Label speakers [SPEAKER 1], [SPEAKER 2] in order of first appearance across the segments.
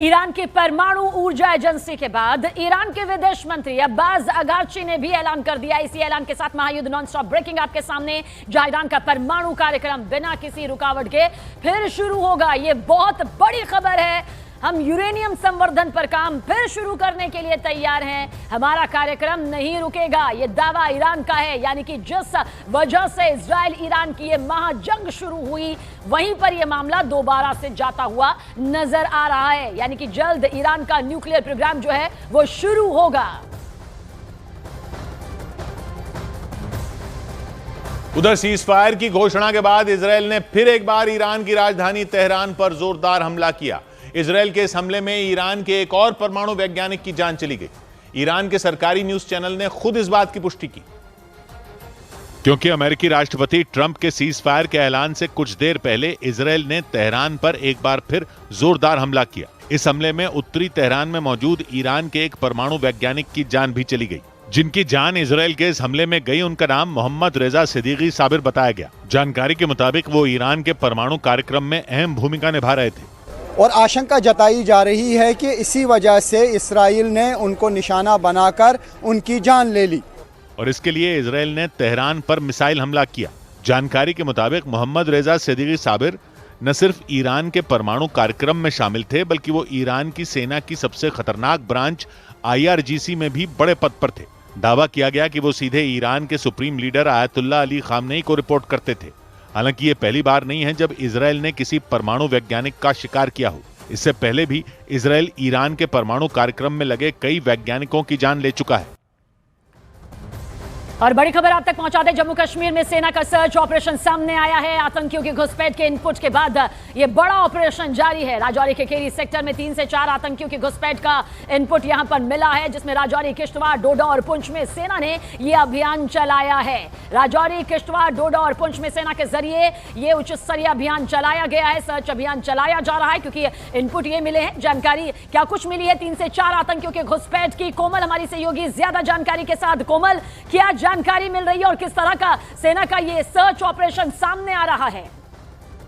[SPEAKER 1] Iran की परमाणु ऊर्जा एजेंसी के बाद ईरान के विदेश मंत्री अब्बास अगाची ने भी ऐलान कर दिया। इसी ऐलान के साथ महायुद्ध नॉन स्टॉप ब्रेकिंग आपके सामने, जहां ईरान का परमाणु कार्यक्रम बिना किसी रुकावट के फिर शुरू होगा। ये बहुत बड़ी खबर है। हम यूरेनियम संवर्धन पर काम फिर शुरू करने के लिए तैयार हैं। हमारा कार्यक्रम नहीं रुकेगा, ये दावा ईरान का है। यानी कि जिस वजह से इजराइल ईरान की ये महाजंग शुरू हुई, वहीं पर यह मामला दोबारा से जाता हुआ नजर आ रहा है। यानी कि जल्द ईरान का न्यूक्लियर प्रोग्राम जो है वो शुरू होगा।
[SPEAKER 2] उधर सीज फायर की घोषणा के बाद इजराइल ने फिर एक बार ईरान की राजधानी तेहरान पर जोरदार हमला किया। इजराइल के इस हमले में ईरान के एक और परमाणु वैज्ञानिक की जान चली गई। ईरान के सरकारी न्यूज चैनल ने खुद इस बात की पुष्टि की, क्योंकि अमेरिकी राष्ट्रपति ट्रंप के सीज फायर के ऐलान से कुछ देर पहले इजराइल ने तेहरान पर एक बार फिर जोरदार हमला किया। इस हमले में उत्तरी तेहरान में मौजूद ईरान के एक परमाणु वैज्ञानिक की जान भी चली गई। जिनकी जान इजराइल के इस हमले में गई, उनका नाम मोहम्मद रेजा सिद्दीकी साबिर बताया गया। जानकारी के मुताबिक वो ईरान के परमाणु कार्यक्रम में अहम भूमिका निभा रहे थे
[SPEAKER 3] और आशंका जताई जा रही है कि इसी वजह से इस्राइल ने उनको निशाना बनाकर उनकी जान ले ली
[SPEAKER 2] और इसके लिए इजराइल ने तेहरान पर मिसाइल हमला किया। जानकारी के मुताबिक मोहम्मद रेजा सिद्दीकी साबिर न सिर्फ ईरान के परमाणु कार्यक्रम में शामिल थे, बल्कि वो ईरान की सेना की सबसे खतरनाक ब्रांच IRGC में भी बड़े पद पर थे। दावा किया गया कि वो सीधे ईरान के supreme leader Ayatollah Ali Khamenei को रिपोर्ट करते थे। हालांकि ये पहली बार नहीं है जब इजराइल ने किसी परमाणु वैज्ञानिक का शिकार किया हो। इससे पहले भी इजराइल ईरान के परमाणु कार्यक्रम में लगे कई वैज्ञानिकों की जान ले चुका है।
[SPEAKER 1] और बड़ी खबर आप तक पहुंचा दे, जम्मू कश्मीर में सेना का सर्च ऑपरेशन सामने आया है। आतंकियों की घुसपैठ के इनपुट के बाद ये बड़ा ऑपरेशन जारी है। राजौरी के केरी सेक्टर में 3 से 4 आतंकियों की घुसपैठ का इनपुट यहां पर मिला है, जिसमें राजौरी, किश्तवाड़, डोडा और पुंछ में सेना ने ये अभियान चलाया है। राजौरी, किश्तवाड़, डोडा और पुंछ में सेना के जरिए ये उच्च स्तरीय अभियान चलाया गया है। सर्च अभियान चलाया जा रहा है क्योंकि इनपुट ये मिले हैं। जानकारी क्या कुछ मिली है 3 से 4 आतंकियों के घुसपैठ की? कोमल हमारी सहयोगी ज्यादा जानकारी के साथ। कोमल, क्या जानकारी मिल रही है और किस तरह का सेना का ये सर्च ऑपरेशन सामने आ रहा है?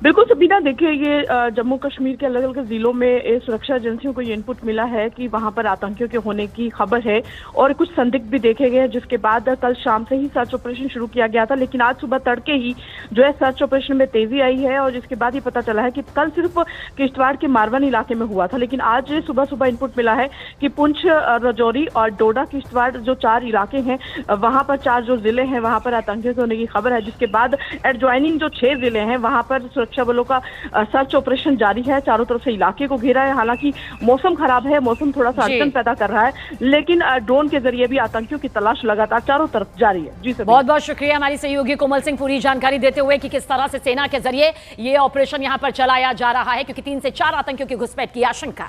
[SPEAKER 4] बिल्कुल सबीना, देखिए ये जम्मू कश्मीर के अलग अलग जिलों में सुरक्षा एजेंसियों को ये इनपुट मिला है कि वहां पर आतंकियों के होने की खबर है और कुछ संदिग्ध भी देखे गए, जिसके बाद कल शाम से ही सर्च ऑपरेशन शुरू किया गया था। लेकिन आज सुबह तड़के ही जो है सर्च ऑपरेशन में तेजी आई है और जिसके बाद ही पता चला है कि कल सिर्फ किश्तवाड़ के मारवन इलाके में हुआ था, लेकिन आज सुबह सुबह इनपुट मिला है कि पुंछ, राजौरी और डोडा, किश्तवाड़ जो 4 इलाके हैं, वहां पर 4 जो जिले हैं वहां पर आतंकियों के होने की खबर है। जिसके बाद एडजॉइनिंग जो 6 जिले हैं वहां पर सुरक्षा बलों का सर्च ऑपरेशन जारी है। चारों तरफ से इलाके को घेरा है। हालांकि मौसम खराब है, मौसम थोड़ा सा अड़चन पैदा कर रहा है, लेकिन ड्रोन के जरिए भी आतंकियों की तलाश लगातार चारों तरफ जारी है। जी सर,
[SPEAKER 1] बहुत बहुत शुक्रिया हमारी सहयोगी कोमल सिंह पूरी जानकारी देते हुए कि किस तरह से सेना के जरिए ये ऑपरेशन यहां पर चलाया जा रहा है, क्योंकि 3 से 4 आतंकियों की घुसपैठ की आशंका।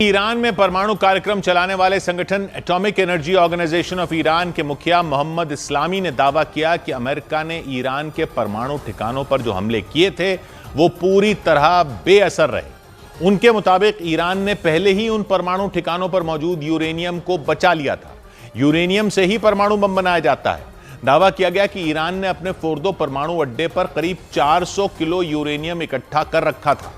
[SPEAKER 2] ईरान में परमाणु कार्यक्रम चलाने वाले संगठन atomic energy organization of Iran के मुखिया मोहम्मद इस्लामी ने दावा किया कि अमेरिका ने ईरान के परमाणु ठिकानों पर जो हमले किए थे वो पूरी तरह बेअसर रहे। उनके मुताबिक ईरान ने पहले ही उन परमाणु ठिकानों पर मौजूद यूरेनियम को बचा लिया था। यूरेनियम से ही परमाणु बम बनाया जाता है। दावा किया गया कि ईरान ने अपने फोर्दो परमाणु अड्डे पर करीब 400 किलो यूरेनियम इकट्ठा कर रखा था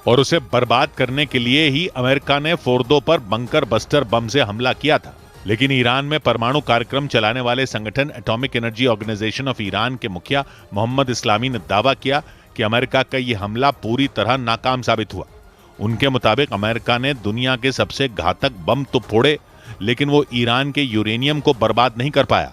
[SPEAKER 2] और उसे बर्बाद करने के लिए ही अमेरिका ने फोर्दो पर बंकर बस्टर बम से हमला किया था। लेकिन ईरान में परमाणु कार्यक्रम चलाने वाले संगठन atomic energy organization of Iran के मुखिया मोहम्मद इस्लामी ने दावा किया कि अमेरिका का यह हमला पूरी तरह नाकाम साबित हुआ। उनके मुताबिक अमेरिका ने दुनिया के सबसे घातक बम तो फोड़े, लेकिन वो ईरान के यूरेनियम को बर्बाद नहीं कर पाया,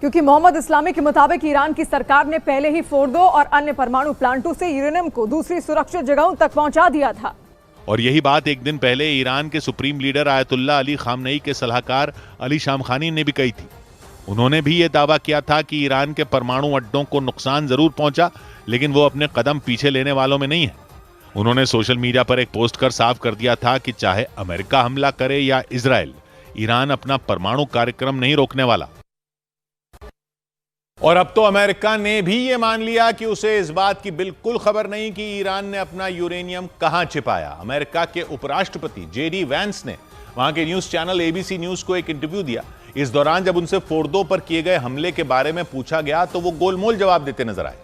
[SPEAKER 5] क्योंकि मोहम्मद इस्लामी के मुताबिक ईरान की सरकार ने पहले ही फोर्दो और अन्य परमाणु प्लांटों से यूरेनियम को दूसरी सुरक्षित जगहों तक पहुंचा दिया था।
[SPEAKER 2] और यही बात एक दिन पहले ईरान के supreme leader Ayatollah Ali Khamenei के सलाहकार अली शामखानी ने भी कही थी। उन्होंने भी यह दावा किया था कि ईरान के परमाणु अड्डों को नुकसान जरूर पहुंचा, लेकिन वो अपने कदम पीछे लेने वालों में नहीं है। उन्होंने सोशल मीडिया पर एक पोस्ट कर साफ कर दिया था कि चाहे अमेरिका हमला करे या इजराइल, ईरान अपना परमाणु कार्यक्रम नहीं रोकने वाला। और अब तो अमेरिका ने भी यह मान लिया कि उसे इस बात की बिल्कुल खबर नहीं कि ईरान ने अपना यूरेनियम कहां छिपाया। अमेरिका के उपराष्ट्रपति JD वैंस ने वहां के न्यूज चैनल ABC न्यूज को एक इंटरव्यू दिया। इस दौरान जब उनसे फोर्दो पर किए गए हमले के बारे में पूछा गया तो वो गोलमोल जवाब देते नजर आए।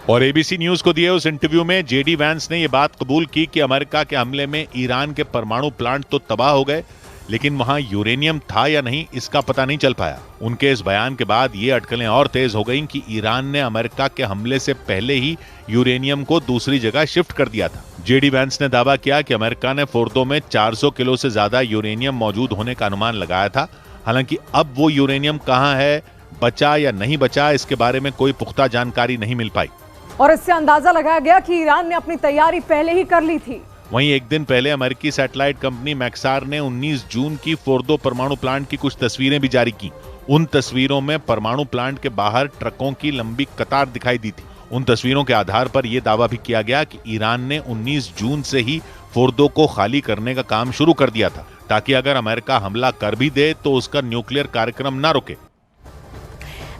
[SPEAKER 2] और एबीसी न्यूज को दिए उस इंटरव्यू में जेडी वैंस ने यह बात कबूल की कि अमेरिका के हमले में ईरान के परमाणु प्लांट तो तबाह हो गए, लेकिन वहां यूरेनियम था या नहीं इसका पता नहीं चल पाया। उनके इस बयान के बाद ये अटकलें और तेज हो गईं कि ईरान ने अमेरिका के हमले से पहले ही यूरेनियम को दूसरी जगह शिफ्ट कर दिया था। जेडी वैंस ने दावा किया कि अमेरिका ने फोर्दो में 400 किलो से ज्यादा यूरेनियम मौजूद होने का अनुमान लगाया था। हालांकि अब वो यूरेनियम कहां है, बचा या नहीं बचा, इसके बारे में कोई पुख्ता जानकारी नहीं मिल पाई।
[SPEAKER 5] और इससे अंदाजा लगाया गया कि ईरान ने अपनी तैयारी पहले ही कर ली थी।
[SPEAKER 2] वहीं एक दिन पहले अमेरिकी सैटेलाइट कंपनी मैक्सार ने 19 जून की फोर्दो परमाणु प्लांट की कुछ तस्वीरें भी जारी की। उन तस्वीरों में परमाणु प्लांट के बाहर ट्रकों की लंबी कतार दिखाई दी थी। उन तस्वीरों के आधार पर यह दावा भी किया गया कि ईरान ने 19 जून से ही फोर्दो को खाली करने का काम शुरू कर दिया था, ताकि अगर अमेरिका हमला कर भी दे तो उसका न्यूक्लियर कार्यक्रम न रुके।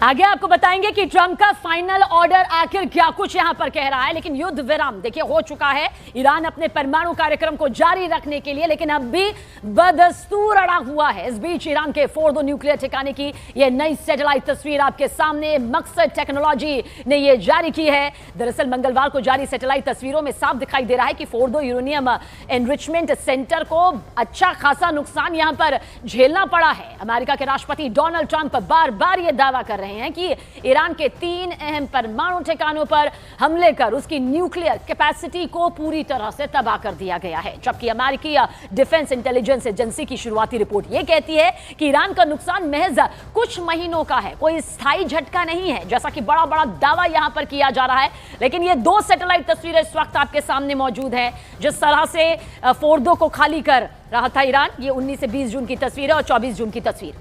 [SPEAKER 1] आगे आपको बताएंगे कि ट्रंप का फाइनल ऑर्डर आखिर क्या कुछ यहां पर कह रहा है। लेकिन युद्ध विराम देखिए हो चुका है ईरान अपने परमाणु कार्यक्रम को जारी रखने के लिए, लेकिन अब भी बदस्तूर अड़ा हुआ है। इस बीच ईरान के फोर्दो न्यूक्लियर ठिकाने की यह नई सैटेलाइट तस्वीर आपके सामने मकसद टेक्नोलॉजी ने यह जारी की है। दरअसल मंगलवार को जारी सैटेलाइट तस्वीरों में साफ दिखाई दे रहा है कि फोर्दो यूरेनियम एनरिचमेंट सेंटर को अच्छा खासा नुकसान यहां पर झेलना पड़ा है। अमेरिका के राष्ट्रपति डोनाल्ड ट्रंप बार बार यह दावा कर रहे हैं कि ईरान के 3 अहम परमाणु ठिकानों पर हमले कर उसकी न्यूक्लियर कैपेसिटी को पूरी तरह से तबाह कर दिया गया है। जबकि अमेरिकी डिफेंस इंटेलिजेंस एजेंसी की शुरुआती रिपोर्ट यह कहती है कि ईरान का नुकसान महज कुछ महीनों का है, कोई स्थायी झटका नहीं है, जैसा कि बड़ा बड़ा दावा यहां पर किया जा रहा है। लेकिन ये 2 सैटेलाइट तस्वीरें इस वक्त आपके सामने मौजूद हैं। जिस तरह से फोर्दो को खाली कर रहा था ईरान, ये 19 से 20 जून की तस्वीर है और 24 जून की तस्वीर।